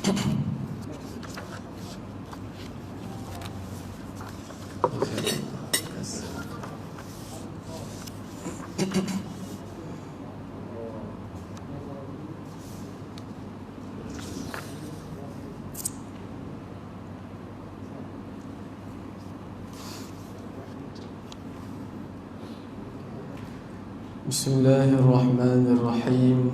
Bismillahirrahmanirrahim.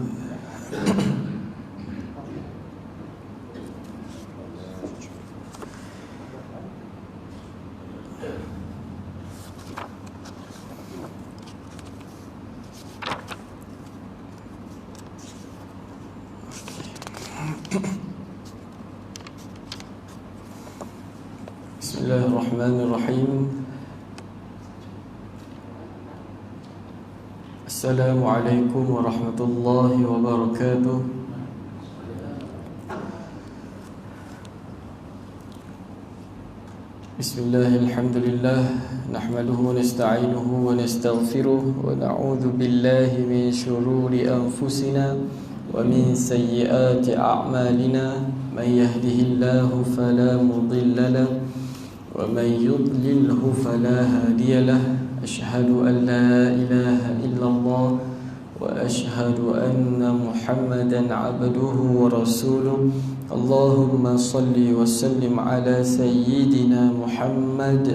Bismillahirrahmanirrahim. Assalamualaikum warahmatullahi wabarakatuh. Bismillahirrahmanirrahim. Nahmaduhu wa nasta'inuhu wa nastaghfiruh wa na'udzu billahi min shururi anfusina wa min sayyiati a'malina. Man yahdihillahu fala mudilla lahu wa man yudlilhu fala hadiya lahu. أشهد أن لا إله إلا الله وأشهد أن محمدا عبده ورسوله. اللهم صل وسلم على سيدنا محمد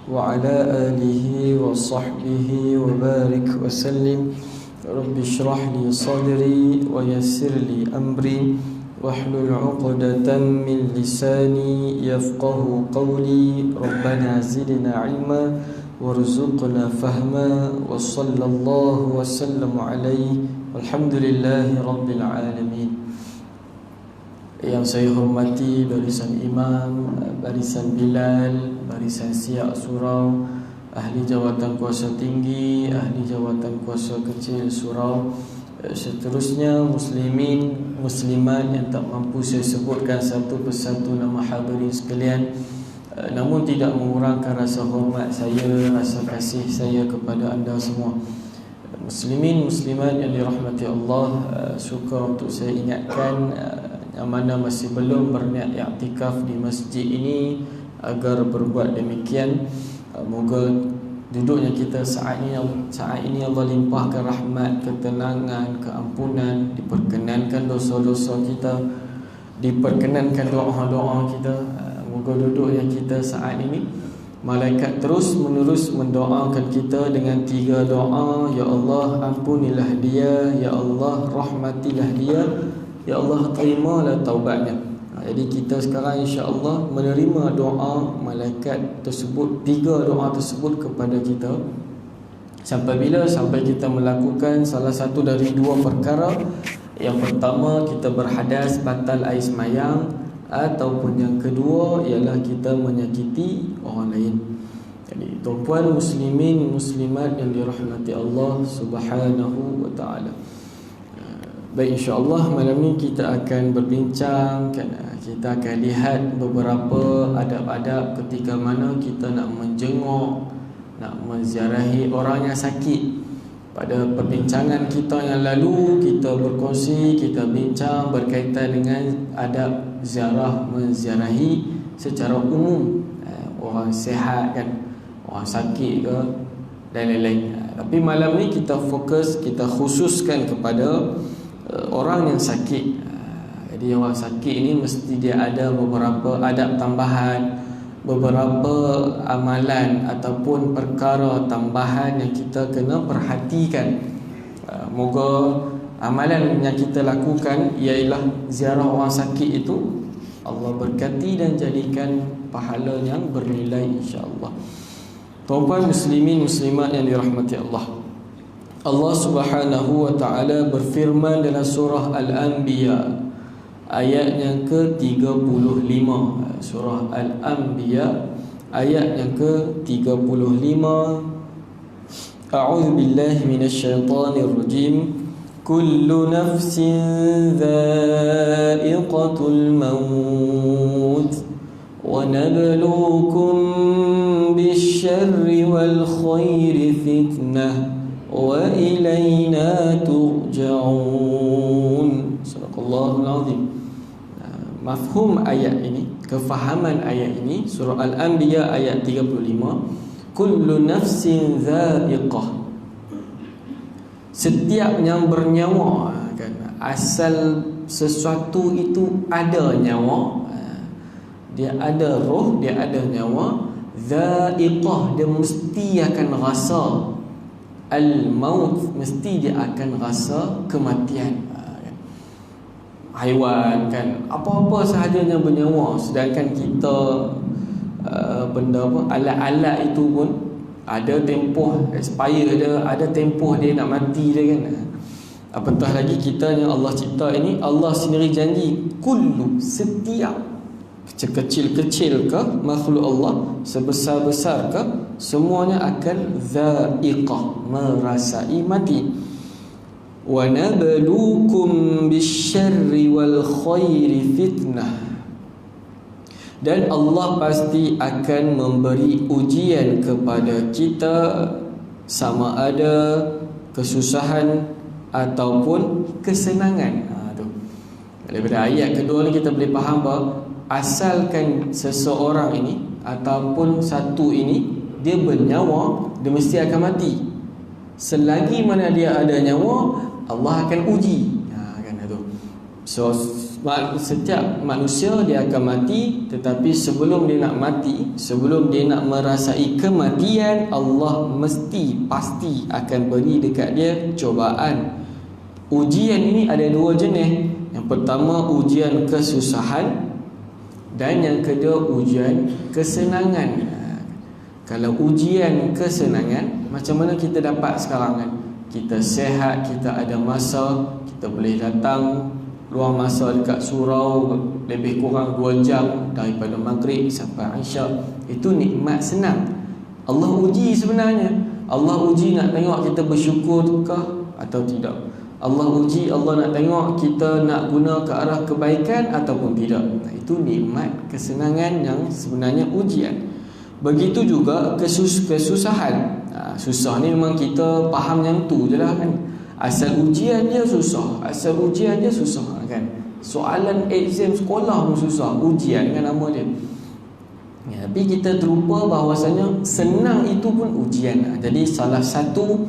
وعلى آله وصحبه وبارك وسلم. رب اشرح لي صدري ويسر لي أمري واحلل عقدة من لساني يفقه قولي. ربنا زدنا علما warzuqna fahma wa sallallahu wa sallam alaihi walhamdulillahi rabbil alamin. Yang saya hormati barisan imam, barisan Bilal, barisan Siak Surau, ahli jawatan kuasa tinggi, ahli jawatan kuasa kecil surau, seterusnya muslimin, muslimat yang tak mampu saya sebutkan satu persatu nama hadirin sekalian. Namun tidak mengurangkan rasa hormat saya, rasa kasih saya kepada anda semua. Muslimin, muslimat yang dirahmati Allah, suka untuk saya ingatkan yang mana masih belum berniat i'tikaf di masjid ini agar berbuat demikian. Moga duduknya kita saat ini Allah limpahkan rahmat, ketenangan, keampunan, diperkenankan dosa-dosa kita, diperkenankan doa-doa kita. Moga duduk yang kita saat ini, malaikat terus menerus mendoakan kita dengan 3 doa. Ya Allah, ampunilah dia. Ya Allah, rahmatilah dia. Ya Allah, terimalah taubatnya. Jadi kita sekarang insya-Allah menerima doa malaikat tersebut, 3 doa tersebut kepada kita. Sampai bila? Sampai kita melakukan salah satu dari 2 perkara. Yang pertama, kita berhadas batal air semayang, ataupun yang kedua ialah kita menyakiti orang lain. Jadi tuan-puan muslimin, muslimat yang dirahmati Allah Subhanahu wa taala. Baik, insya-Allah malam ni kita akan berbincang, kita akan lihat beberapa adab-adab ketika mana kita nak menjenguk, nak menziarahi orang yang sakit. Pada perbincangan kita yang lalu, kita berkongsi, kita bincang berkaitan dengan adab ziarah, menziarahi secara umum, orang sihat kan, orang sakit ke dan lain-lain. Tapi malam ni kita fokus, kita khususkan kepada orang yang sakit. Jadi orang sakit ini mesti dia ada beberapa adab tambahan, beberapa amalan ataupun perkara tambahan yang kita kena perhatikan. Moga amalan yang kita lakukan ialah ziarah orang sakit itu Allah berkati dan jadikan pahala yang bernilai insya-Allah. Tuan-tuan muslimin muslimat yang dirahmati Allah, Allah Subhanahu wa taala berfirman dalam surah Al-Anbiya ayat yang ke-35. Surah Al-Anbiya ayat yang ke-35. A'udzu billahi minasyaitonir rajim. Kullu nafsin dha'iqatul maut wa nabluukum bisyarri wal khairi fitnah wa ilayna turja'un. Sadaqallahul azim. mafhum ayat ini, kefahaman ayat ini, surah Al-Anbiya ayat 35, kullu nafsin dha'iqah, setiap yang bernyawa kan, asal sesuatu itu ada nyawa, dia ada roh, dia ada nyawa. Dha'iqah, dia mesti akan rasa al-maut, mesti dia akan rasa kematian. Haiwan kan, apa-apa sahajanya bernyawa. Sedangkan kita benda apa, alat-alat itu pun ada tempoh expire dia, ada tempoh dia nak mati dia kan. Apatah lagi kita yang Allah cipta ini, Allah sendiri janji kullu, setiap, kecil-kecil ke makhluk Allah, sebesar-besar ke, semuanya akan dha'iqah, merasai mati. Wa nabluukum bisyarri wal khairi fitnah, dan Allah pasti akan memberi ujian kepada kita, sama ada kesusahan ataupun kesenangan. Daripada ayat kedua ni kita boleh faham bahawa asalkan seseorang ini ataupun satu ini dia bernyawa, dia mesti akan mati. Selagi mana dia ada nyawa, Allah akan uji. Kan itu. So setiap manusia dia akan mati, tetapi sebelum dia nak mati, sebelum dia nak merasai kematian, Allah mesti pasti akan beri dekat dia cubaan. Ujian ini ada dua jenis. Yang pertama ujian kesusahan, dan yang kedua ujian kesenangan. Kalau ujian kesenangan, macam mana kita dapat sekarang kan? Kita sehat, kita ada masa, kita boleh datang luang masa dekat surau lebih kurang 2 jam daripada maghrib sampai isyak. Itu nikmat senang. Allah uji sebenarnya. Allah uji nak tengok kita bersyukurkah atau tidak. Allah uji, Allah nak tengok kita nak guna ke arah kebaikan ataupun tidak. Itu nikmat kesenangan yang sebenarnya ujian. Begitu juga kesusahan. Susah ni memang kita faham yang tu je lah kan. Asal ujian dia susah, asal ujian dia susah kan. Soalan exam sekolah pun susah, ujian kan nama dia. Tapi kita terlupa bahawasanya senang itu pun ujian. Jadi salah satu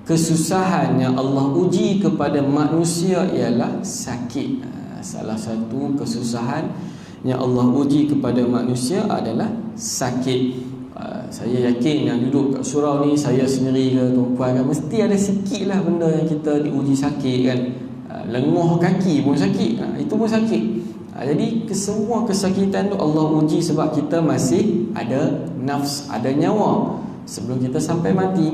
kesusahan yang Allah uji kepada manusia ialah sakit. Salah satu kesusahan yang Allah uji kepada manusia adalah sakit. Saya yakin yang duduk kat surau ni, saya sendiri ke tuan-puan kan, mesti ada sikit lah benda yang kita diuji sakit kan. Lenguh kaki pun sakit, itu pun sakit. Jadi semua kesakitan tu Allah uji sebab kita masih ada nafs, ada nyawa sebelum kita sampai mati.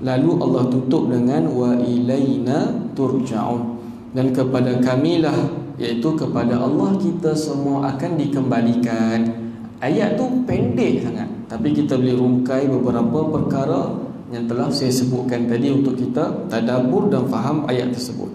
Lalu Allah tutup dengan wa ilaina turja'un, dan kepada kamilah, iaitu kepada Allah kita semua akan dikembalikan. Ayat tu pendek sangat, tapi kita boleh rungkai beberapa perkara yang telah saya sebutkan tadi untuk kita tadabbur dan faham ayat tersebut.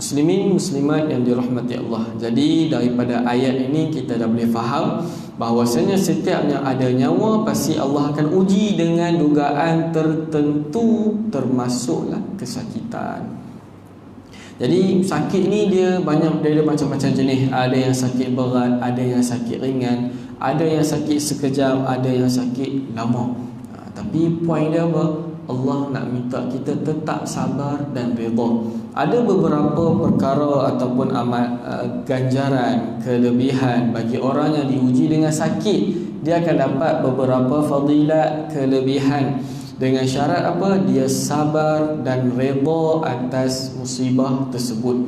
Muslimin muslimat yang dirahmati Allah. Jadi daripada ayat ini kita dah boleh faham bahawasanya setiap yang ada nyawa pasti Allah akan uji dengan dugaan tertentu, termasuklah kesakitan. Jadi sakit ni dia banyak, dia ada macam-macam jenis. Ada yang sakit berat, ada yang sakit ringan, ada yang sakit sekejap, ada yang sakit lama. Tapi poin dia apa? Allah nak minta kita tetap sabar dan redha. Ada beberapa perkara ataupun amal ganjaran, kelebihan bagi orang yang diuji dengan sakit. Dia akan dapat beberapa fadilat, kelebihan, dengan syarat apa? Dia sabar dan redha atas musibah tersebut.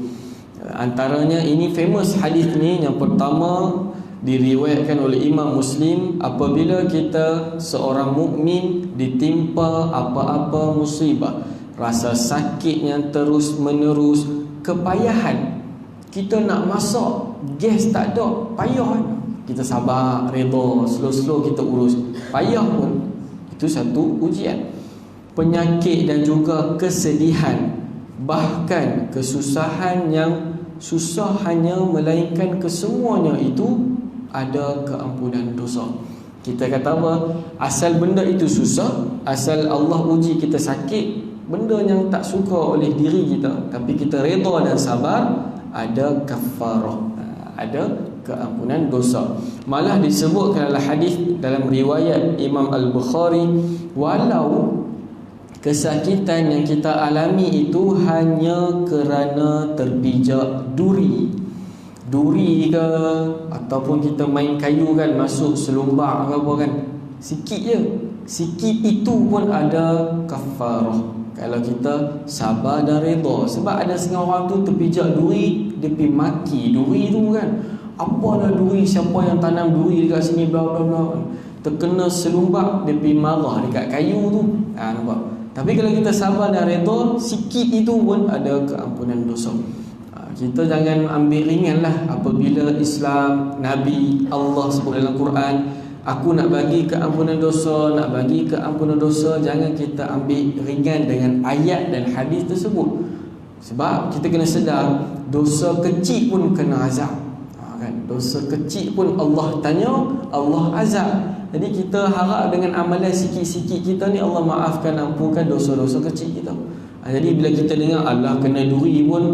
Antaranya ini famous hadis ni, yang pertama diriwayatkan oleh Imam Muslim, apabila kita seorang mukmin ditimpa apa-apa musibah, rasa sakit yang terus menerus, kepayahan, kita nak masak, gas tak ada, payah, kita sabar, redha, slow-slow kita urus, payah pun, itu satu ujian. Penyakit dan juga kesedihan, bahkan kesusahan yang susah hanya melainkan kesemuanya itu ada keampunan dosa. Kita kata apa? Asal benda itu susah, asal Allah uji kita sakit, benda yang tak suka oleh diri kita, tapi kita redha dan sabar, ada kafarah, ada keampunan dosa. Malah disebutkan dalam hadis dalam riwayat Imam Al-Bukhari, walau kesakitan yang kita alami itu hanya kerana terpijak duri ke, ataupun kita main kayu kan, masuk selumbar ke apa kan, sikit je, sikit itu pun ada kafarah kalau kita sabar dan redha. Sebab ada setengah orang tu terpijak duri, dia pergi maki duri tu kan, apalah duri, siapa yang tanam duri dekat sini, bla bla bla. Terkena selumbar, dia pergi marah dekat kayu tu. Nampak? Tapi kalau kita sabar dan redha, sikit itu pun ada keampunan dosa. Kita jangan ambil ringan lah apabila Islam, Nabi, Allah sebut dalam Quran, aku nak bagi keampunan dosa, nak bagi keampunan dosa. Jangan kita ambil ringan dengan ayat dan hadis tersebut. Sebab kita kena sedar, dosa kecil pun kena azab. Kan? Dosa kecil pun Allah tanya, Allah azab. Jadi kita harap dengan amalan sikit-sikit kita ni Allah maafkan, ampunkan dosa-dosa kecil kita. Jadi bila kita dengar Allah kena duri pun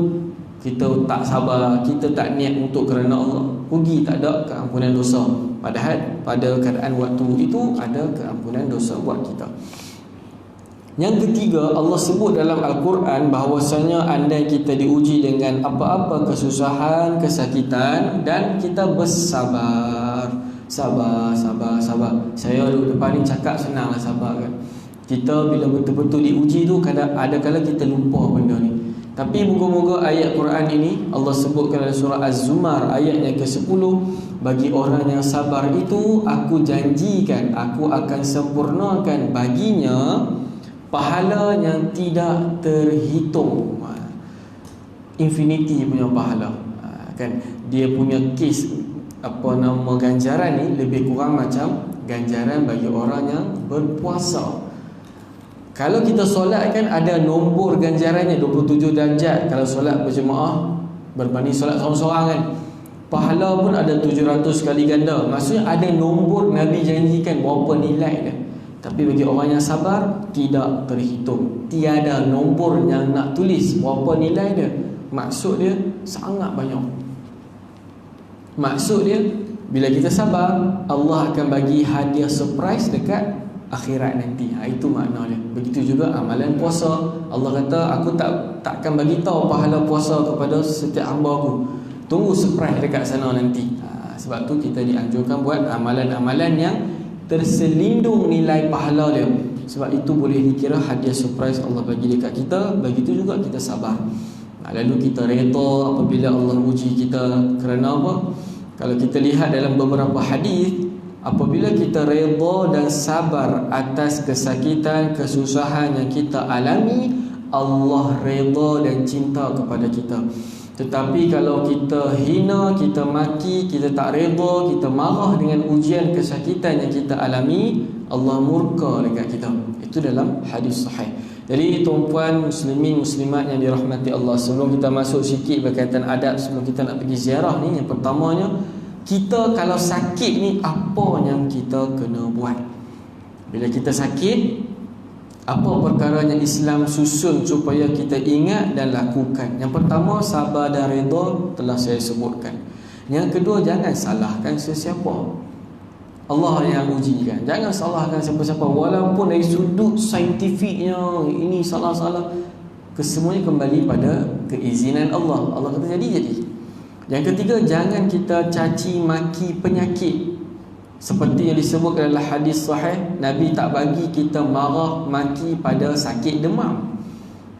kita tak sabar, kita tak niat untuk kerana Allah, rugi, tak ada keampunan dosa. Padahal pada keadaan waktu itu ada keampunan dosa buat kita. Yang ketiga, Allah sebut dalam Al-Quran bahawasanya andai kita diuji dengan apa-apa kesusahan, kesakitan, dan kita bersabar. Sabar. Saya duduk depan ni cakap senang lah sabar kan. Kita bila betul-betul diuji tu, ada kala kita lupa benda ni. Tapi moga-moga ayat Quran ini Allah sebutkan dalam surah Az-Zumar ayat yang ke-10, bagi orang yang sabar itu aku janjikan aku akan sempurnakan baginya pahala yang tidak terhitung. Infinity punya pahala. Kan dia punya kes ganjaran ni lebih kurang macam ganjaran bagi orang yang berpuasa. Kalau kita solat kan ada nombor ganjarannya 27 darjat kalau solat berjemaah berbanding solat seorang-seorang kan. Pahala pun ada 700 kali ganda. Maksudnya ada nombor Nabi janjikan berapa nilai dia. Tapi bagi orang yang sabar tidak terhitung. Tiada nombor yang nak tulis berapa nilai dia. Maksud dia sangat banyak. Maksud dia bila kita sabar, Allah akan bagi hadiah surprise dekat akhirat nanti. Itu makna dia. Begitu juga amalan puasa. Allah kata aku takkan bagi tahu pahala puasa kepada setiap hamba aku. Tunggu surprise dekat sana nanti. Sebab tu kita dianjurkan buat amalan-amalan yang terselindung nilai pahala dia. Sebab itu boleh dikira hadiah surprise Allah bagi dekat kita. Begitu juga kita sabar. Lalu kita redha apabila Allah uji kita kerana apa? Kalau kita lihat dalam beberapa hadis, apabila kita redha dan sabar atas kesakitan, kesusahan yang kita alami, Allah redha dan cinta kepada kita. Tetapi kalau kita hina, kita maki, kita tak redha, kita marah dengan ujian kesakitan yang kita alami, Allah murka dekat kita. Itu dalam hadis sahih. Jadi tuan-tuan muslimin muslimat yang dirahmati Allah, sebelum kita masuk sikit berkaitan adab sebelum kita nak pergi ziarah ni, yang pertamanya, kita kalau sakit ni apa yang kita kena buat? Bila kita sakit, apa perkara yang Islam susun supaya kita ingat dan lakukan? Yang pertama, sabar dan redha telah saya sebutkan. Yang kedua, jangan salahkan sesiapa. Allah yang ujikan. Jangan salahkan siapa-siapa. Walaupun dari sudut saintifiknya ini salah-salah, kesemuanya kembali pada keizinan Allah. Allah kata jadi. Yang ketiga, jangan kita caci maki penyakit. Seperti yang disebut dalam hadis sahih, Nabi tak bagi kita marah maki pada sakit demam.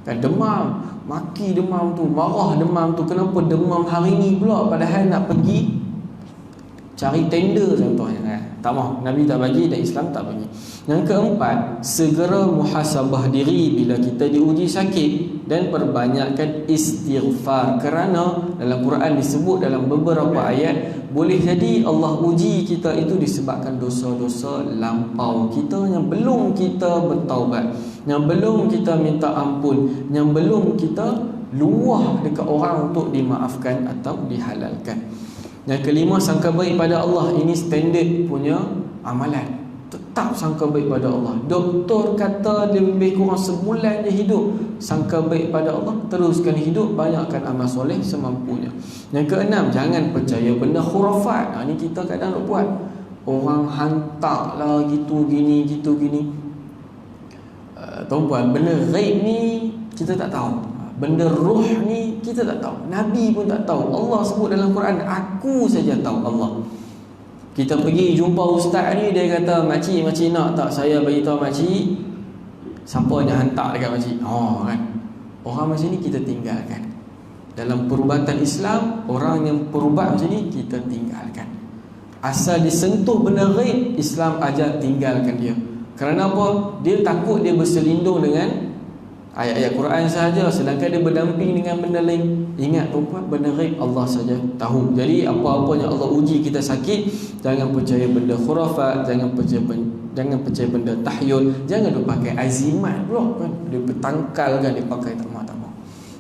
Kan demam, maki demam tu, marah demam tu. Kenapa demam hari ni pula padahal nak pergi cari tender contohnya kan? Tak mahu, Nabi tak bagi dan Islam tak bagi. Yang keempat, segera muhasabah diri bila kita diuji sakit dan perbanyakkan istighfar. Kerana dalam Quran disebut dalam beberapa ayat, boleh jadi Allah uji kita itu disebabkan dosa-dosa lampau kita yang belum kita bertaubat, yang belum kita minta ampun, yang belum kita luah dekat orang untuk dimaafkan atau dihalalkan. Yang kelima, sangka baik pada Allah. Ini standard punya amalan. tetap sangka baik pada Allah. Doktor kata dia lebih kurang sebulan dia hidup, sangka baik pada Allah, teruskan hidup, banyakkan amal soleh semampunya. Yang keenam, jangan percaya benda khurafat. Ni kita kadang nak buat. Orang hantar lah gitu gini. Tuan-puan, benda ghaib ni kita tak tahu. Benda roh ni kita tak tahu. Nabi pun tak tahu. Allah sebut dalam Quran, aku saja tahu Allah. Kita pergi jumpa ustaz ni, dia kata, makcik nak tak saya beritahu makcik siapa yang hantar dekat makcik? Kan. Orang macam ni kita tinggalkan. Dalam perubatan Islam, orang yang perubat macam ni kita tinggalkan. Asal disentuh benda ghaib, Islam ajar tinggalkan dia. Kerana apa? Dia takut dia berselindung dengan ayat-ayat Quran sahaja, sedangkan dia berdamping dengan benda lain. Ingat tuan-puan, benda ghaib Allah saja tahu. Jadi apa-apa yang Allah uji kita sakit, jangan percaya benda khurafat, jangan percaya benda tahyul, jangan dia pakai azimat pula kan. Dia bertangkal kan, dia pakai tak mau.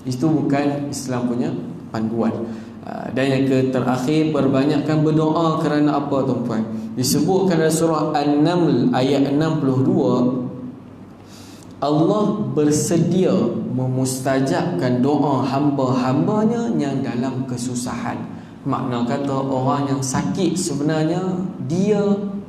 Itu bukan Islam punya panduan. Dan yang terakhir, perbanyakkan berdoa. Kerana apa tuan-puan? Disebutkan dalam surah An-Naml ayat 62, Allah bersedia memustajabkan doa hamba-hambanya yang dalam kesusahan. Makna kata orang yang sakit sebenarnya dia,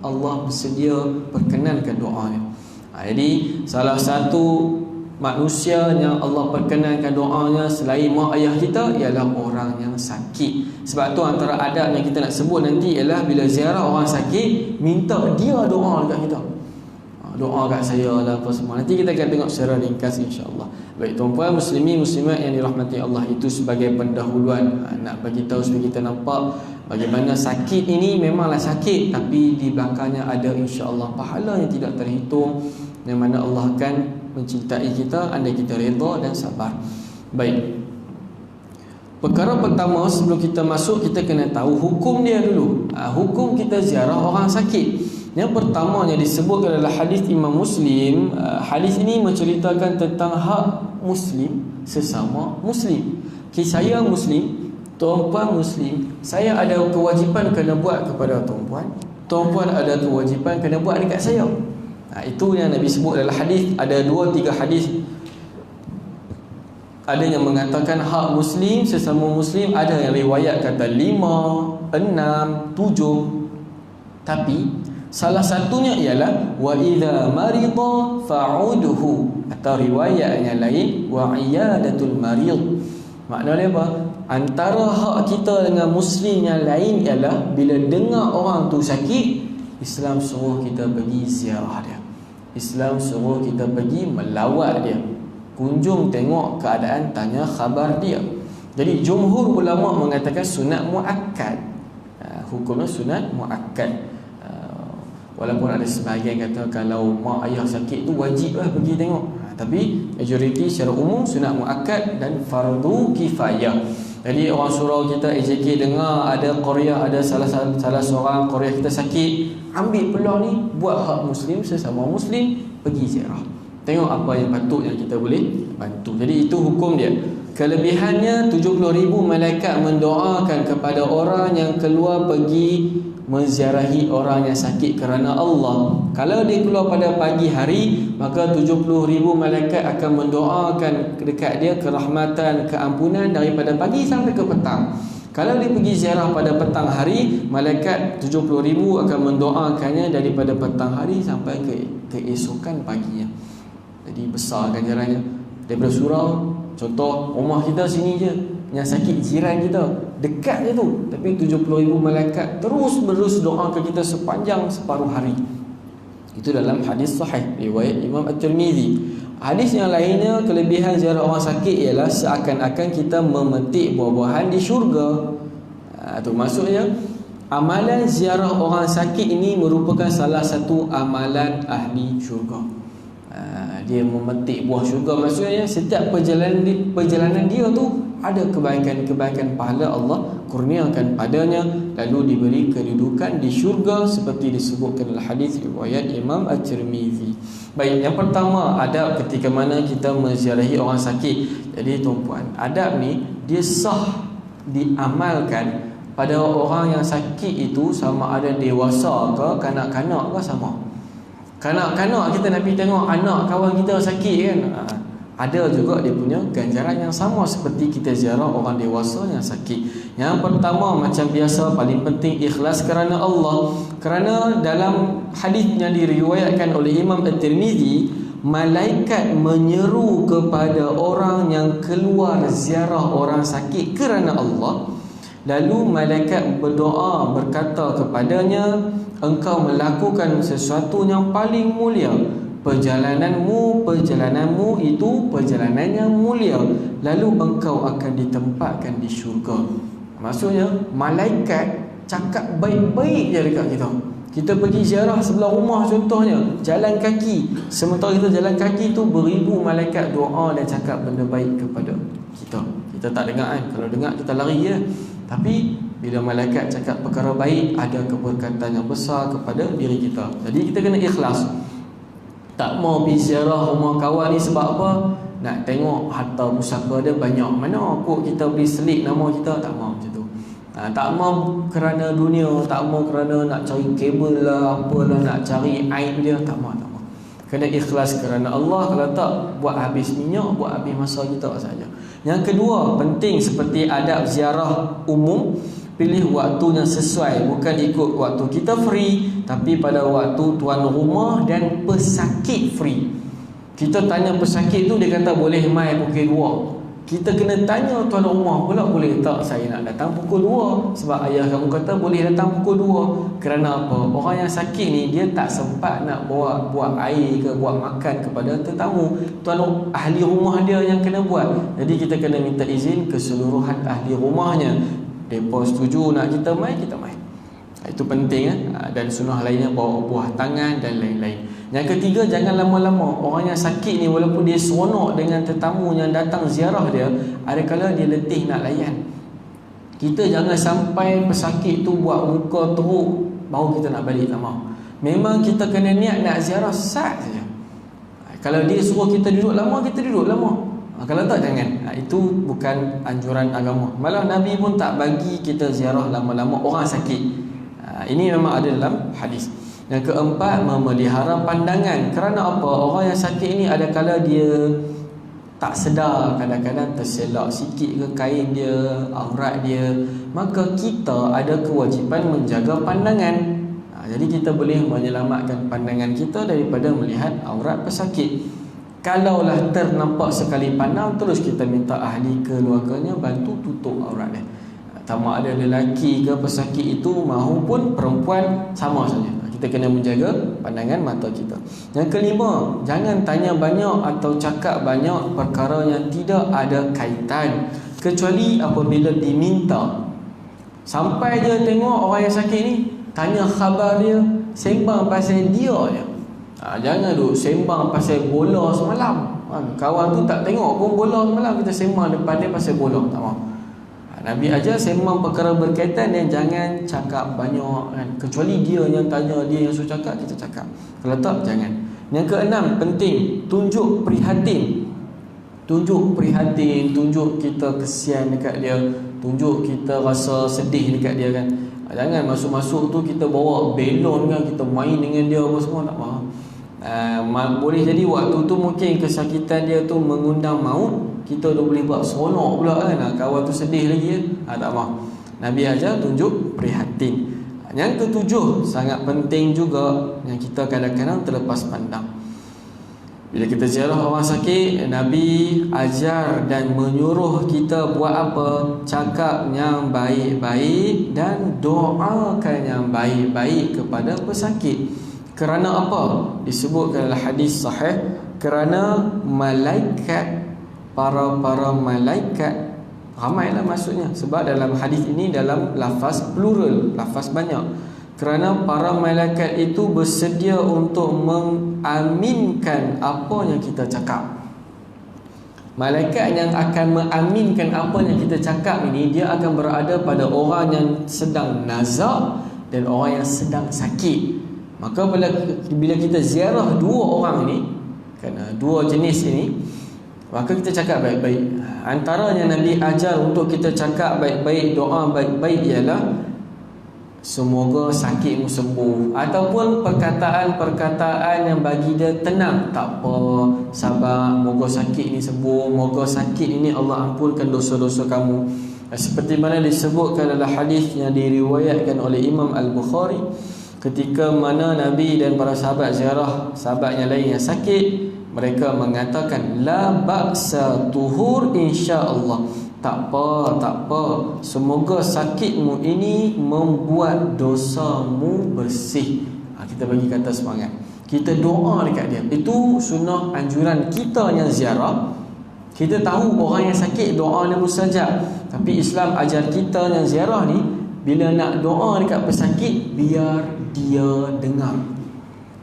Allah bersedia perkenankan doanya. Jadi salah satu manusia yang Allah perkenankan doanya selain mak ayah kita ialah orang yang sakit. Sebab tu antara adab yang kita nak sebut nanti ialah bila ziarah orang sakit, minta dia doa dekat kita. Doa kat saya lah apa semua. Nanti kita akan tengok secara ringkas insya-Allah. Baik tuan-puan, muslimin muslimat yang dirahmati Allah, itu sebagai pendahuluan nak bagi tahu supaya kita nampak bagaimana sakit ini memanglah sakit, tapi di belakangnya ada insya-Allah pahala yang tidak terhitung, yang mana Allah akan mencintai kita andai kita redha dan sabar. Baik. Perkara pertama sebelum kita masuk, kita kena tahu hukum dia dulu. Hukum kita ziarah orang sakit. Yang pertamanya disebutkan adalah hadis Imam Muslim. Hadis ini menceritakan tentang hak Muslim sesama Muslim. Saya Muslim, tuan-puan Muslim, saya ada kewajipan kena buat kepada tuan-puan, tuan-puan ada kewajipan kena buat dekat saya. Itu yang Nabi sebut dalam hadis. Ada 2-3 hadis. Ada yang mengatakan hak Muslim sesama Muslim, ada yang riwayat kata 5, 6, 7. Tapi salah satunya ialah wa idza marida fa'udhu, atau riwayat yang lain wa iyadatul marid. Maknanya apa? Antara hak kita dengan Muslim yang lain ialah bila dengar orang tu sakit, Islam suruh kita pergi ziarah dia. Islam suruh kita pergi melawat dia, kunjung tengok keadaan, tanya khabar dia. Jadi jumhur ulama mengatakan sunat muakkad. Hukumnya sunat muakkad. Walaupun ada sebahagian kata kalau mak ayah sakit tu wajiblah pergi tengok. Tapi majoriti secara umum sunat muakkad dan fardu kifayah. Jadi orang surau kita AJK dengar ada Korea, ada salah seorang Korea kita sakit, ambil peluang ni buat hak Muslim sesama Muslim, pergi ziarah, tengok apa yang patut yang kita boleh bantu. Jadi itu hukum dia. Kelebihannya 70,000 malaikat mendoakan kepada orang yang keluar pergi menziarahi orang yang sakit kerana Allah. Kalau dia keluar pada pagi hari, maka 70,000 malaikat akan mendoakan dekat dia kerahmatan, keampunan daripada pagi sampai ke petang. Kalau dia pergi ziarah pada petang hari, malaikat 70,000 akan mendoakannya daripada petang hari sampai ke keesokan paginya. Jadi besar ganjarannya. Daripada surau, contoh rumah kita sini je, yang sakit jiran kita, dekat je tu, tapi 70,000 malaikat terus menerus doa ke kita sepanjang separuh hari. Itu dalam hadis sahih riwayat Imam At-Tirmizi. Hadis yang lainnya, kelebihan ziarah orang sakit ialah seakan-akan kita memetik buah-buahan di syurga. Itu maksudnya amalan ziarah orang sakit ini merupakan salah satu amalan ahli syurga. Dia memetik buah syurga, maksudnya setiap perjalanan dia tu ada kebaikan-kebaikan pahala Allah kurniakan padanya, lalu diberi kedudukan di syurga seperti disebutkan dalam hadis riwayat Imam At-Tirmizi. Baik, yang pertama adab ketika mana kita menziarahi orang sakit. Jadi tuan-puan, adab ni dia sah diamalkan pada orang yang sakit itu, sama ada dewasa ke kanak-kanak ke sama. Kanak-kanak kita nak pergi tengok anak kawan kita sakit kan, ada juga dia punya ganjaran yang sama seperti kita ziarah orang dewasa yang sakit. Yang pertama, macam biasa, paling penting ikhlas kerana Allah. Kerana dalam hadis yang diriwayatkan oleh Imam At-Tirmizi, malaikat menyeru kepada orang yang keluar ziarah orang sakit kerana Allah. Lalu malaikat berdoa, berkata kepadanya, engkau melakukan sesuatu yang paling mulia. Perjalananmu itu perjalanan yang mulia. Lalu engkau akan ditempatkan di syurga. Maksudnya malaikat cakap baik-baik je dekat kita. Kita pergi ziarah sebelah rumah contohnya, jalan kaki. Sementara kita jalan kaki tu, beribu malaikat doa dan cakap benda baik kepada kita. Kita tak dengar kan? Kalau dengar kita lari je. Tapi bila malaikat cakap perkara baik, ada keberkatan yang besar kepada diri kita. Jadi kita kena ikhlas. Tak mau pergi ziarah rumah kawan ni sebab apa? Nak tengok harta pusaka dia banyak. Mana kok kita beli selit nama kita? Tak mau macam tu. Tak mau kerana dunia, tak mau kerana nak cari kabel lah, apalah, nak cari aib dia. Tak mau. Kena ikhlas kerana Allah. Kalau tak, buat habis minyak, buat habis masa kita saja. Yang kedua, penting seperti adab ziarah umum, pilih waktu yang sesuai. Bukan ikut waktu kita free, tapi pada waktu tuan rumah dan pesakit free. Kita tanya pesakit tu, dia kata boleh mai pukul 2. Kita kena tanya tuan rumah pula, boleh tak saya nak datang pukul 2? Sebab ayah kamu kata boleh datang pukul 2. Kerana apa? Orang yang sakit ni, dia tak sempat nak buat air ke, buat makan kepada tetamu. Tuan ahli rumah dia yang kena buat. Jadi kita kena minta izin keseluruhan ahli rumahnya. Mereka setuju nak kita mai, kita mai. Itu penting. Dan sunnah lainnya bawa buah tangan dan lain-lain. Yang ketiga, jangan lama-lama. Orang yang sakit ni, walaupun dia seronok dengan tetamu yang datang ziarah dia, adakala dia letih nak layan. Kita jangan sampai pesakit tu buat muka teruk baru kita nak balik, tak mahu. Memang kita kena niat nak ziarah sat saja. Kalau dia suruh kita duduk lama, kita duduk lama. Kalau tak, jangan. Itu bukan anjuran agama. Malah Nabi pun tak bagi kita ziarah lama-lama orang sakit. Ini memang ada dalam hadis. Yang keempat, memelihara pandangan. Kerana apa? Orang yang sakit ni adakala dia tak sedar, kadang-kadang terselak sikit ke kain dia, aurat dia. Maka kita ada kewajipan menjaga pandangan. Jadi kita boleh menyelamatkan pandangan kita daripada melihat aurat pesakit. Kalaulah ternampak sekali pandang, terus kita minta ahli keluarganya bantu tutup aurat dia. Sama ada lelaki ke pesakit itu mahupun perempuan, sama saja. Kita kena menjaga pandangan mata kita. Yang kelima, jangan tanya banyak atau cakap banyak perkara yang tidak ada kaitan, kecuali apabila diminta. Sampai dia tengok orang yang sakit ni, tanya khabar dia, sembang pasal dia je. Jangan duk sembang pasal bola semalam. Kawan tu tak tengok pun bola semalam, kita sembang depan dia pasal bola. Tak mahu. Nabi ajar sembang perkara berkaitan dan jangan cakap banyak kan? Kecuali dia yang tanya, dia yang suruh cakap, kita cakap. Kalau tak, jangan. Yang keenam, penting tunjuk prihatin. Tunjuk prihatin, tunjuk kita kesian dekat dia, tunjuk kita rasa sedih dekat dia kan. Jangan masuk-masuk tu kita bawa belon kan, kita main dengan dia apa semua, tak mahu. Boleh jadi waktu tu mungkin kesakitan dia tu mengundang maut, kita dah boleh buat seronok pula kan, kawan tu sedih lagi kan. Tak mahu. Nabi ajar tunjuk prihatin. Yang ketujuh, sangat penting juga, yang kita kadang-kadang terlepas pandang. Bila kita ziarah orang sakit, Nabi ajar dan menyuruh kita buat apa? Cakap yang baik-baik dan doakan yang baik-baik kepada pesakit. Kerana apa? Disebutkan dalam hadis sahih, kerana malaikat, para malaikat ramailah maksudnya, sebab dalam hadis ini dalam lafaz plural, lafaz banyak. Kerana para malaikat itu bersedia untuk mengaminkan apa yang kita cakap. Malaikat yang akan mengaminkan apa yang kita cakap ini, dia akan berada pada orang yang sedang nazak dan orang yang sedang sakit. Maka bila kita ziarah dua orang ini, kerana dua jenis ini, maka kita cakap baik-baik. Antaranya Nabi ajar untuk kita cakap baik-baik, doa baik-baik ialah semoga sakitmu sembuh, ataupun perkataan-perkataan yang bagi dia tenang, tak apa, sabar, moga sakit ni sembuh, moga sakit ini Allah ampunkan dosa-dosa kamu. Seperti mana disebutkan dalam hadis yang diriwayatkan oleh Imam Al-Bukhari, ketika mana Nabi dan para sahabat ziarah sahabat yang lain yang sakit, mereka mengatakan la ba'sa tuhur insya-Allah. Tak apa, semoga sakitmu ini membuat dosamu bersih. Kita bagi kata semangat, kita doa dekat dia. Itu sunnah anjuran kita yang ziarah. Kita tahu orang yang sakit doa dia mustajab, tapi Islam ajar kita yang ziarah ni, bila nak doa dekat pesakit, biar dia dengar.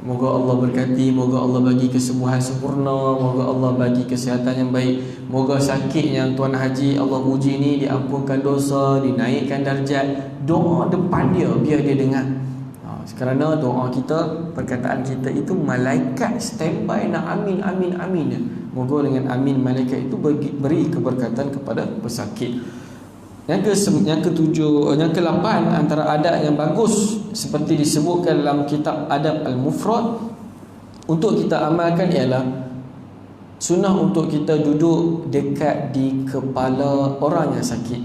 Moga Allah berkati, moga Allah bagi kesembuhan sempurna, moga Allah bagi kesihatan yang baik, moga sakit yang Tuan Haji Allah uji ni diampunkan dosa, dinaikkan darjat. Doa depan dia, biar dia dengar. Kerana doa kita, perkataan kita itu malaikat standby nak amin, amin, amin. Moga dengan amin malaikat itu beri keberkatan kepada pesakit. Yang ke-8 antara adab yang bagus seperti disebutkan dalam kitab Adab Al-Mufrad untuk kita amalkan ialah sunnah untuk kita duduk dekat di kepala orang yang sakit.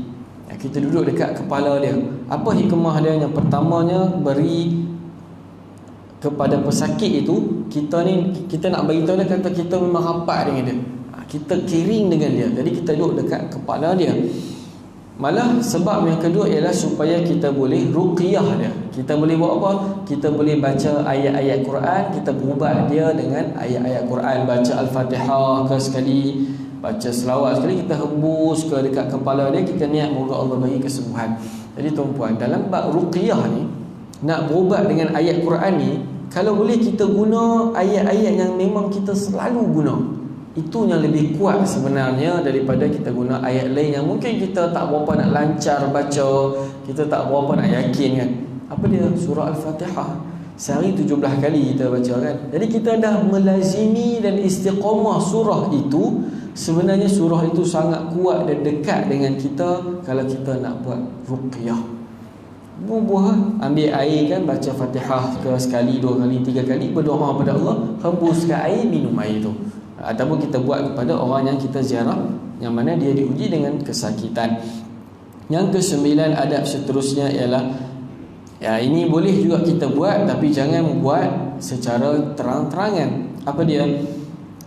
Kita duduk dekat kepala dia. Apa hikmah dia? Yang pertamanya, beri kepada pesakit itu, kita nak bagi tahu dia kata kita memang rapat dengan dia. Kita kering dengan dia. Jadi kita duduk dekat kepala dia. Malah sebab yang kedua ialah supaya kita boleh ruqyah dia. Kita boleh buat apa? Kita boleh baca ayat-ayat Quran, kita berubat dia dengan ayat-ayat Quran. Baca Al-Fatihah ke sekali, baca selawat sekali, kita hembus ke dekat kepala dia, kita niat moga Allah bagi kesembuhan. Jadi tuan-puan, dalam bab ruqyah ni, nak berubat dengan ayat Quran ni, kalau boleh kita guna ayat-ayat yang memang kita selalu guna. Itu yang lebih kuat sebenarnya daripada kita guna ayat lain yang mungkin kita tak berapa nak lancar baca, kita tak berapa nak yakin kan. Apa dia? Surah Al-Fatihah. Sehari 17 kali kita baca kan. Jadi kita dah melazimi dan istiqamah surah itu. Sebenarnya surah itu sangat kuat dan dekat dengan kita kalau kita nak buat ruqyah. Buah, ambil air kan, baca Fatihah ke sekali, 2 kali, 3 kali, berdoa pada Allah, hembuskan air, minum air tu. Ataupun kita buat kepada orang yang kita ziarah, yang mana dia diuji dengan kesakitan. Yang ke-9 adab seterusnya ialah, ini boleh juga kita buat, tapi jangan buat secara terang-terangan. Apa dia?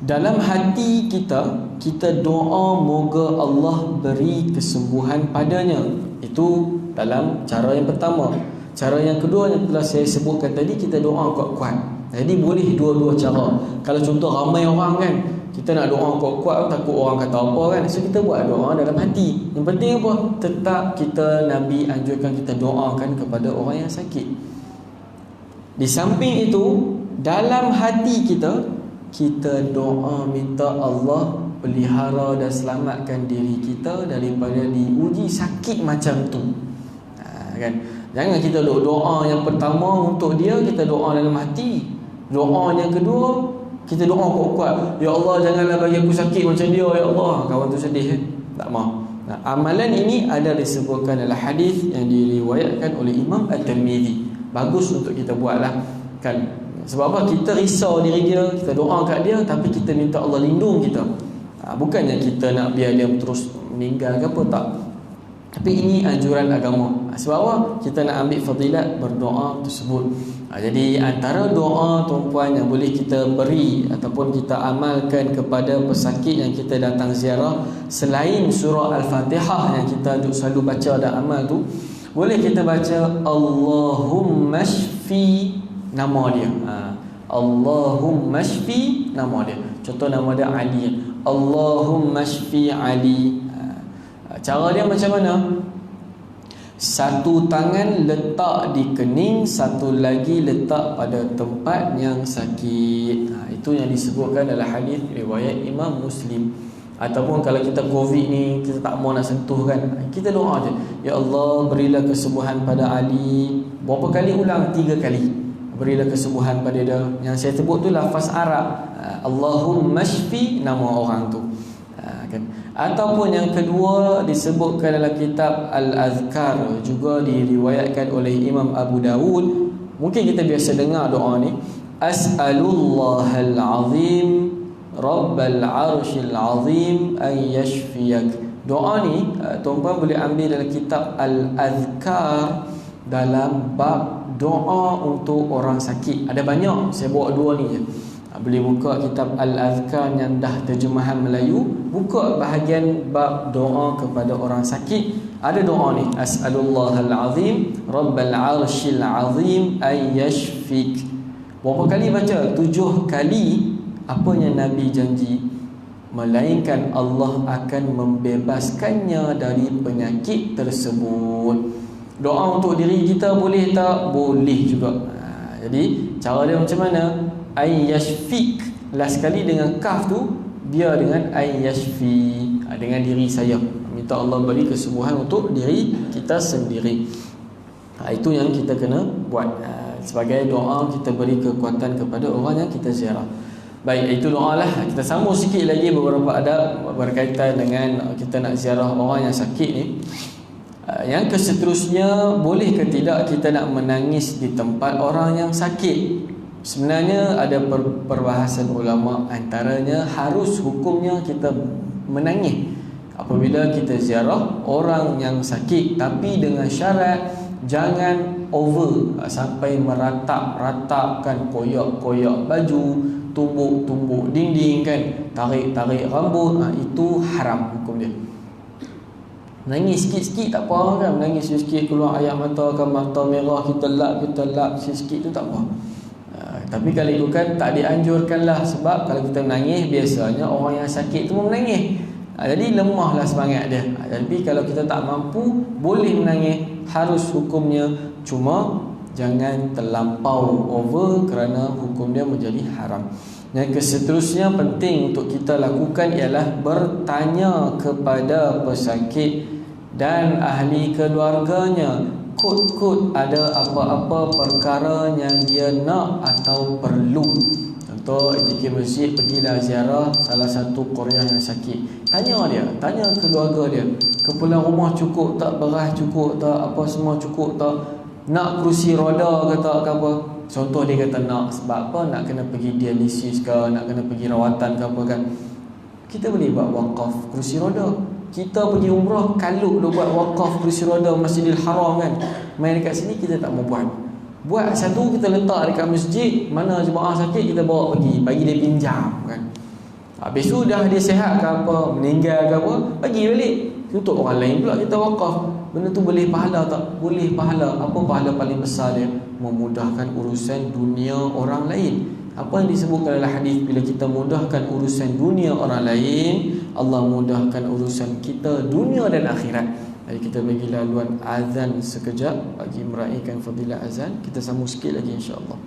Dalam hati kita doa moga Allah beri kesembuhan padanya. Itu dalam cara yang pertama. Cara yang kedua yang telah saya sebutkan tadi, kita doa kuat-kuat. Jadi boleh dua-dua cara. Kalau contoh ramai orang kan, kita nak doa kuat-kuat, takut orang kata apa kan, so kita buat doa dalam hati. Yang penting apa? Tetap Nabi anjurkan kita doakan kepada orang yang sakit. Di samping itu, dalam hati kita doa minta Allah pelihara dan selamatkan diri kita daripada diuji sakit macam tu. Kan? Jangan kita doa yang pertama untuk dia, kita doa dalam hati. Doa yang kedua, kita doa kuat-kuat, ya Allah janganlah bagi aku sakit macam dia, ya Allah. Kawan tu sedih tak mau. Amalan ini ada disebutkan dalam hadis yang diriwayatkan oleh Imam At-Tirmizi. Bagus untuk kita buatlah kan. Sebab apa? Kita risau diri dia, kita doa kat dia, tapi kita minta Allah lindung kita. Bukannya kita nak biar dia terus meninggal ke apa, tak. Tapi ini anjuran agama. Sebab apa? Kita nak ambil fadilat berdoa tersebut. Jadi antara doa tuan-puan yang boleh kita beri ataupun kita amalkan kepada pesakit yang kita datang ziarah, selain surah Al-Fatihah yang kita selalu baca dan amal tu, boleh kita baca Allahumma shfi, nama dia. Allahumma shfi, nama dia. Contoh nama dia Ali. Allahumma shfi Ali. Cara dia macam mana? Satu tangan letak di kening, satu lagi letak pada tempat yang sakit. Itu yang disebutkan dalam hadis riwayat Imam Muslim. Ataupun kalau kita COVID ni, kita tak mau nak sentuh kan, kita doa je, ya Allah berilah kesembuhan pada Ali. Berapa kali ulang? 3 kali. Berilah kesembuhan pada dia. Yang saya sebut tu lafaz Arab, Allahumma shfi, nama orang tu kan. Ataupun yang kedua disebutkan dalam kitab Al-Azkar, juga diriwayatkan oleh Imam Abu Dawud. Mungkin kita biasa dengar doa ni, As'alullahal azim Rabbal arshil azim an yashfiyak. Doa ni tuan-tuan boleh ambil dalam kitab Al-Azkar dalam bab doa untuk orang sakit. Ada banyak, saya bawa dua ni je. Boleh buka kitab Al-Azkar yang dah terjemahan Melayu, buka bahagian bab doa kepada orang sakit. Ada doa ni, As'alullahal azim Rabbal arshil azim ay yashfik. Berapa kali baca? 7 kali. Apa yang Nabi janji? Melainkan Allah akan membebaskannya dari penyakit tersebut. Doa untuk diri kita boleh tak? Boleh juga. Jadi cara dia macam mana? Ayyashfik, last sekali dengan kaf tu dia dengan ayyashfi, dengan diri saya. Minta Allah beri kesembuhan untuk diri kita sendiri. Itu yang kita kena buat. Sebagai doa kita beri kekuatan kepada orang yang kita ziarah. Baik, itu doa lah. Kita sambung sikit lagi beberapa adab berkaitan dengan kita nak ziarah orang yang sakit ni. Yang seterusnya, boleh ke tidak kita nak menangis di tempat orang yang sakit? Sebenarnya ada perbahasan ulama, antaranya harus hukumnya kita menangis apabila kita ziarah orang yang sakit, tapi dengan syarat jangan over sampai meratap-ratapkan, koyak-koyak baju, tumbuk-tumbuk dinding kan, tarik-tarik rambut. Itu haram hukum dia. Menangis sikit-sikit tak apa kan, menangis sikit keluar air mata kan, mata merah, kita lap sikit-sikit tu tak apa. Tapi kalau itu kan tak dianjurkan lah, sebab kalau kita menangis, biasanya orang yang sakit tu pun menangis. Jadi lemahlah semangat dia. Tapi kalau kita tak mampu, boleh menangis, harus hukumnya, cuma jangan terlampau over kerana hukum dia menjadi haram. Yang seterusnya penting untuk kita lakukan ialah bertanya kepada pesakit dan ahli keluarganya, kod-kod ada apa-apa perkara yang dia nak atau perlu. Contoh, jika masjid pergilah ziarah salah satu Korea yang sakit, tanya dia, tanya keluarga dia, keperluan rumah cukup tak, beras cukup tak, apa semua cukup tak, nak kerusi roda ke tak, ke apa. Contoh dia kata nak, sebab apa? Nak kena pergi dialisis ke, nak kena pergi rawatan ke apa kan. Kita boleh buat wakaf kerusi roda. Kita pergi umrah, kalau dia buat wakaf kerusi roda Masjidil Haram kan, main dekat sini kita tak mau buat. Buat satu, kita letak dekat masjid, mana jemaah sakit kita bawa pergi, bagi dia pinjam kan. Habis tu dah dia sihat ke apa, meninggal ke apa, bagi balik. Untuk orang lain pula kita wakaf. Benda tu boleh pahala tak? Boleh pahala. Apa pahala paling besar dia? Memudahkan urusan dunia orang lain. Apa yang disebutkan dalam hadis, bila kita mudahkan urusan dunia orang lain, Allah mudahkan urusan kita dunia dan akhirat. Jadi kita bagi laluan azan sekejap bagi meraihkan fadilah azan. Kita sambung sikit lagi insya-Allah.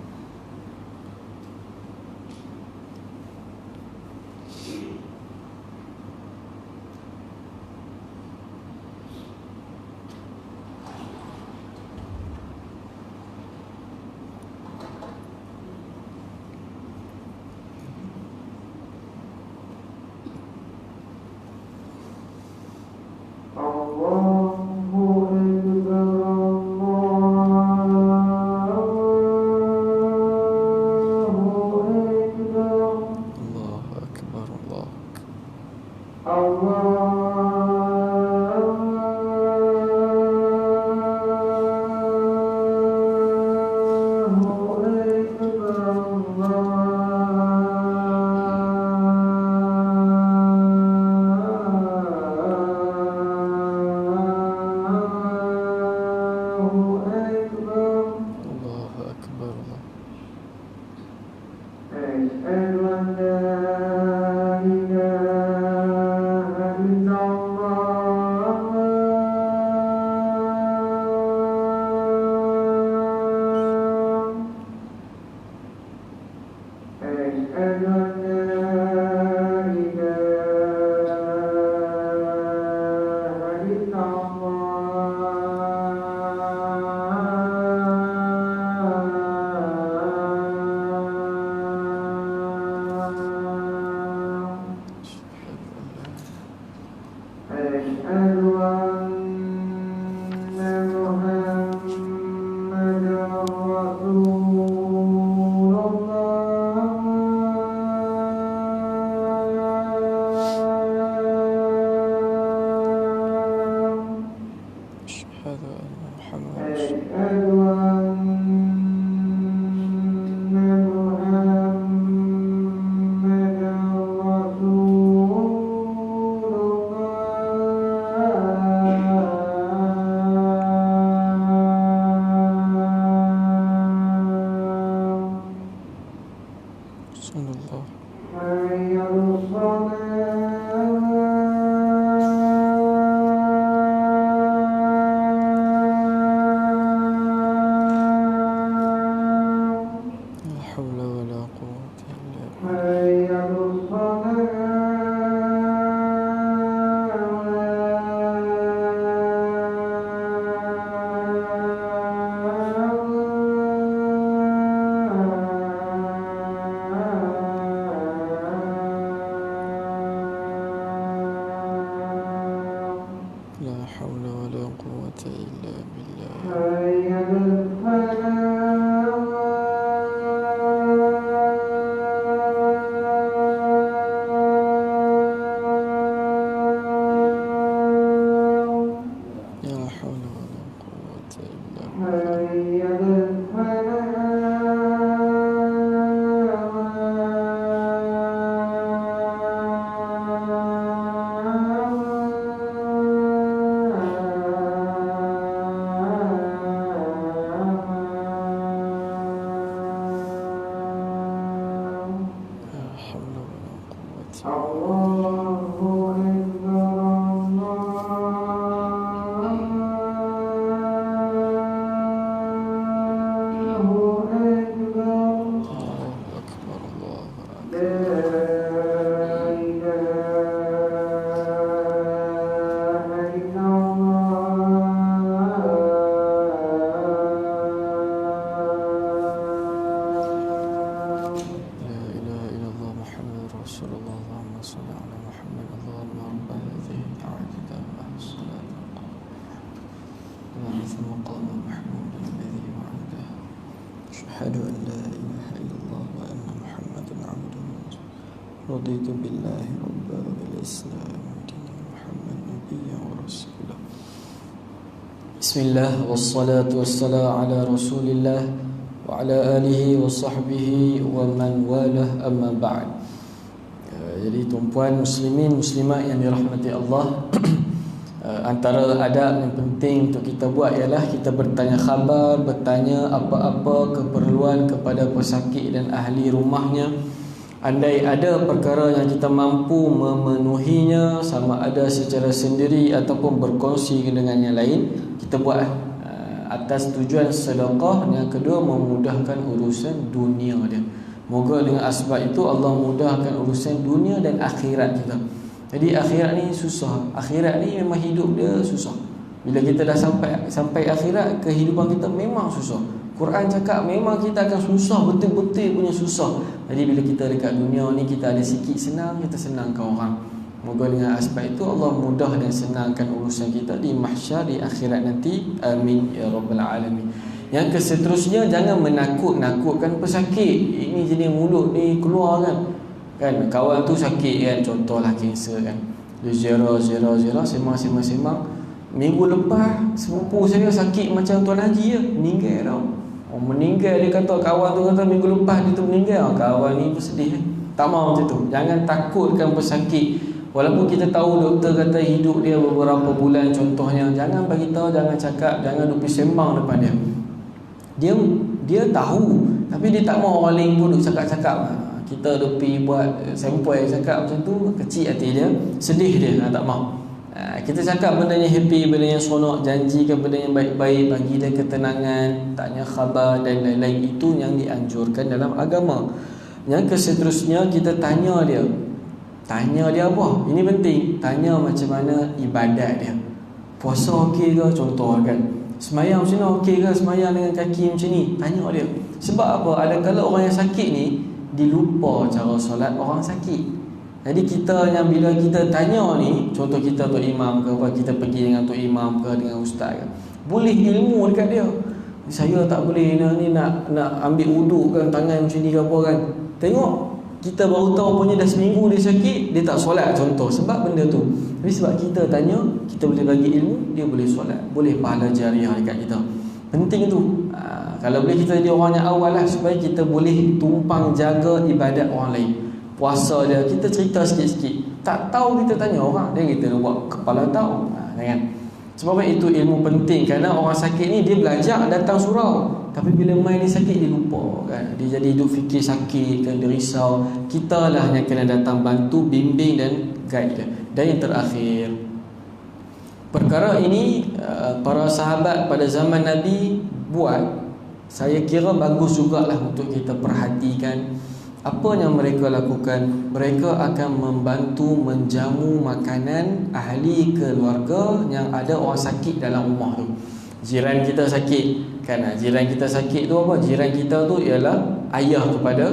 Asyhadu an la ilaha illallah wa anna Muhammadan abduhu wa rasuluh. Raditu billahi rabban wa bil Islam dinan Muhammad nabiyyan wa rasulah. Bismillah wassalatu wassalamu ala Rasulillah wa ala alihi wa sahbihi wa man walah, amma ba'd. Jadi tuan-puan muslimin muslimat yang dirahmati Allah, antara adab yang penting untuk kita buat ialah kita bertanya khabar, bertanya apa-apa keperluan kepada pesakit dan ahli rumahnya. Andai ada perkara yang kita mampu memenuhinya, sama ada secara sendiri ataupun berkongsi dengan yang lain, kita buat atas tujuan sedekah. Yang kedua, memudahkan urusan dunia dia. Moga dengan asbab itu Allah mudahkan urusan dunia dan akhirat kita. Jadi akhirat ni susah. Akhirat ni memang hidup dia susah. Bila kita dah sampai akhirat, kehidupan kita memang susah. Quran cakap memang kita akan susah, betul-betul punya susah. Jadi bila kita dekat dunia ni, kita ada sikit senang, kita senangkan orang. Moga dengan asbab itu Allah mudah dan senangkan urusan kita di mahsyar, di akhirat nanti. Amin ya rabbal alamin. Yang keseterusnya, jangan menakut-nakutkan pesakit. Ini jenis mulut ni keluar kan. Kawan tu sakit kan, contohlah kanser kan. Dia zera, semang. Minggu lepas sepupu saya sakit macam Tuan Haji je, meninggal tau. Meninggal, dia kata kawan tu kata minggu lepas dia tu meninggal. Kawan ni bersedih. Tak mahu macam tu. Jangan takutkan pesakit. Walaupun kita tahu doktor kata hidup dia beberapa bulan contohnya, jangan bagi tahu, jangan cakap, jangan duk sembang depan dia. Dia tahu, tapi dia tak mahu orang lain pun duk cakap-cakap. Kita duk pergi buat sampel cakap macam tu, kecil hati dia, sedih dia, tak mahu. Kita cakap benda yang happy, benda yang seronok, janjikan benda yang baik-baik, bagi dia ketenangan, tanya khabar dan lain-lain. Itu yang dianjurkan dalam agama. Yang keseterusnya, kita tanya dia. Tanya dia apa? Ini penting. Tanya macam mana ibadat dia. Puasa okey ke? Contoh kan. Semayang macam mana? Okey ke semayang dengan kaki macam ni? Tanya dia. Sebab apa? Adakala orang yang sakit ni dilupa cara solat orang sakit. Jadi kita yang bila kita tanya ni, contoh kita Tok Imam ke apa, kita pergi dengan Tok Imam ke dengan ustaz ke, boleh ilmu dekat dia. Saya tak boleh ni nak ambil wuduk kan, tangan macam ni ke apa kan. Tengok, kita baru tahu punya dah seminggu dia sakit, dia tak solat contoh. Sebab benda tu. Tapi sebab kita tanya, kita boleh bagi ilmu, dia boleh solat, boleh pahala jariah dekat kita. Penting tu. Kalau boleh kita jadi orang yang awal lah, supaya kita boleh tumpang jaga ibadat orang lain. Puasa dia, kita cerita sikit-sikit. Tak tahu kita tanya orang, dia kita buat kepala tahu. Jangan. Sebab itu ilmu penting. Kerana orang sakit ni dia belajar datang surau, tapi bila main dia sakit dia lupa kan. Dia jadi hidup fikir sakit kan, dia risau. Kita lah yang kena datang bantu, bimbing dan guide dia. Dan yang terakhir, perkara ini para sahabat pada zaman Nabi buat. Saya kira bagus jugalah untuk kita perhatikan. Apa yang mereka lakukan? Mereka akan membantu menjamu makanan ahli keluarga yang ada orang sakit dalam rumah tu. Jiran kita sakit kan, jiran kita sakit tu apa? Jiran kita tu ialah ayah kepada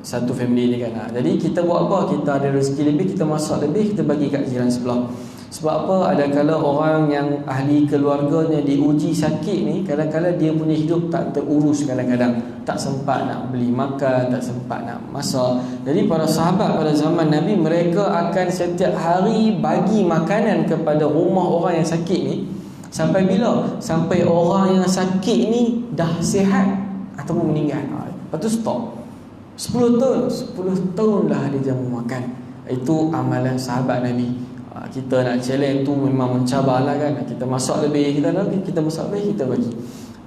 satu family ni kan. Jadi kita buat apa? Kita ada rezeki lebih, kita masak lebih, kita bagi kat jiran sebelah. Sebab apa? Adakala orang yang ahli keluarganya diuji sakit ni, kadang-kadang dia punya hidup tak terurus, kadang-kadang tak sempat nak beli makan, tak sempat nak masak. Jadi para sahabat pada zaman Nabi, mereka akan setiap hari bagi makanan kepada rumah orang yang sakit ni. Sampai bila? Sampai orang yang sakit ni dah sihat ataupun meninggal. Lepas tu stop. 10 tahun lah dia jamu makan. Itu amalan sahabat Nabi. Kita nak challenge tu memang mencabar lah kan. Kita masak lebih, kita masak lebih, kita bagi.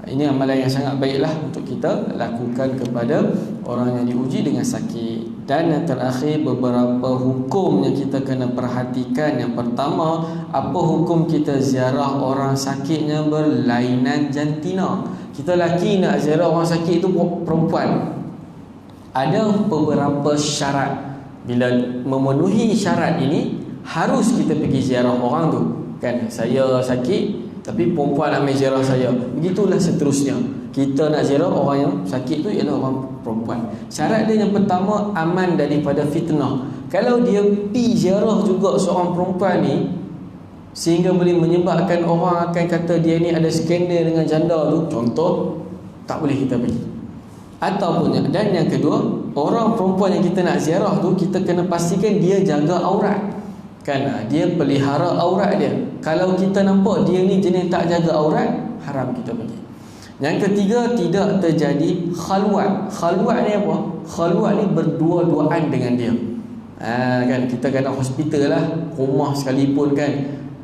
Ini amalan yang sangat baiklah untuk kita lakukan kepada orang yang diuji dengan sakit. Dan yang terakhir, beberapa hukum yang kita kena perhatikan. Yang pertama, apa hukum kita ziarah orang sakit yang berlainan jantina? Kita lelaki nak ziarah orang sakit itu perempuan. Ada beberapa syarat. Bila memenuhi syarat ini, harus kita pergi ziarah orang tu kan. Saya sakit tapi perempuan nak ziarah saya. Begitulah seterusnya. Kita nak ziarah orang yang sakit tu ialah orang perempuan. Syarat dia yang pertama, aman daripada fitnah. Kalau dia pergi ziarah juga seorang perempuan ni, sehingga boleh menyebabkan orang akan kata dia ni ada skandal dengan janda tu, contoh, tak boleh kita pergi. Ataupun, dan yang kedua, orang perempuan yang kita nak ziarah tu, kita kena pastikan dia jaga aurat kan, dia pelihara aurat dia. Kalau kita nampak dia ni jenis tak jaga aurat, haram kita pergi. Yang ketiga, tidak terjadi khalwat. Khalwat ni apa? Khalwat ni berdua-duaan dengan dia. Kan kita kena hospital lah, rumah sekalipun kan,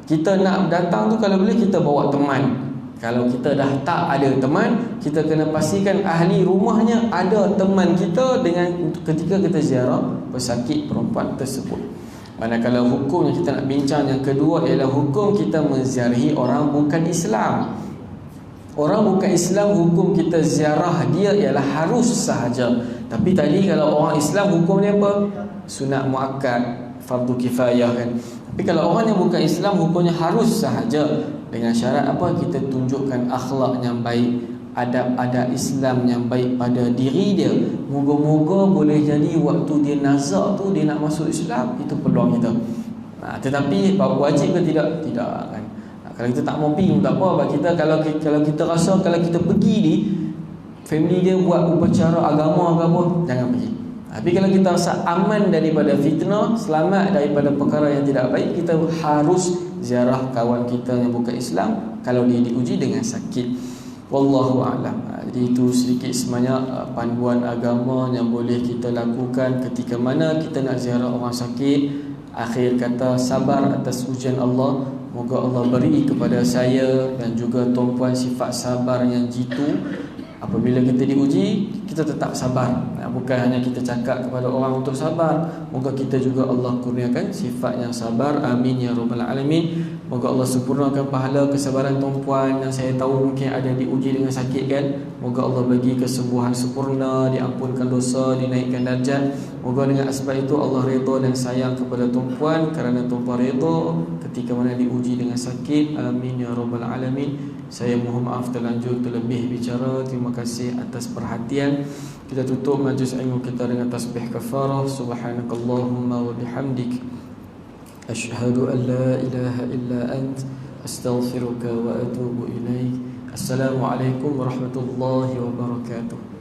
kita nak datang tu kalau boleh kita bawa teman. Kalau kita dah tak ada teman, kita kena pastikan ahli rumahnya ada teman kita dengan ketika kita ziarah pesakit perempuan tersebut. Manakala hukum yang kita nak bincang yang kedua ialah hukum kita menziarahi orang bukan Islam. Orang bukan Islam, hukum kita ziarah dia ialah harus sahaja. Tapi tadi kalau orang Islam hukumnya apa? Sunat muakkad, fardu kifayah kan. Tapi kalau orang yang bukan Islam, hukumnya harus sahaja. Dengan syarat apa? Kita tunjukkan akhlak yang baik, adab-adab Islam yang baik pada diri dia. Moga-moga boleh jadi waktu dia nazak tu, dia nak masuk Islam, itu peluang kita. Tetapi wajib ke tidak? Tidak kan. Kalau kita tak mau pergi pun tak apa. Kita kalau kita rasa kalau kita pergi ni, family dia buat upacara agama, jangan pergi. Tapi kalau kita rasa aman daripada fitnah, selamat daripada perkara yang tidak baik, kita harus ziarah kawan kita yang bukan Islam kalau dia diuji dengan sakit. Wallahu a'lam. Jadi itu sedikit sebanyak panduan agama yang boleh kita lakukan ketika mana kita nak ziarah orang sakit. Akhir kata, sabar atas ujian Allah. Moga Allah beri kepada saya dan juga tuan-puan sifat sabar yang jitu. Apabila kita diuji, kita tetap sabar. Bukan hanya kita cakap kepada orang untuk sabar. Moga kita juga Allah kurniakan sifat yang sabar. Amin ya rabbal alamin. Moga Allah sempurnakan pahala kesabaran tuan-puan yang saya tahu mungkin ada diuji dengan sakit kan. Moga Allah bagi kesembuhan sempurna, diampunkan dosa, dinaikkan darjat. Moga dengan sebab itu Allah redha dan sayang kepada tuan-puan kerana tuan-puan redha ketika mana diuji dengan sakit. Amin ya rabbal alamin. Saya mohon maaf terlanjur terlebih bicara. Terima kasih atas perhatian. Kita tutup majlis ilmu kita dengan tasbih kafarah. Subhanakallahumma wa bihamdik, asyhadu an la ilaha illa ant, astaghfiruka wa atubu ilaik. Assalamualaikum warahmatullahi wabarakatuh.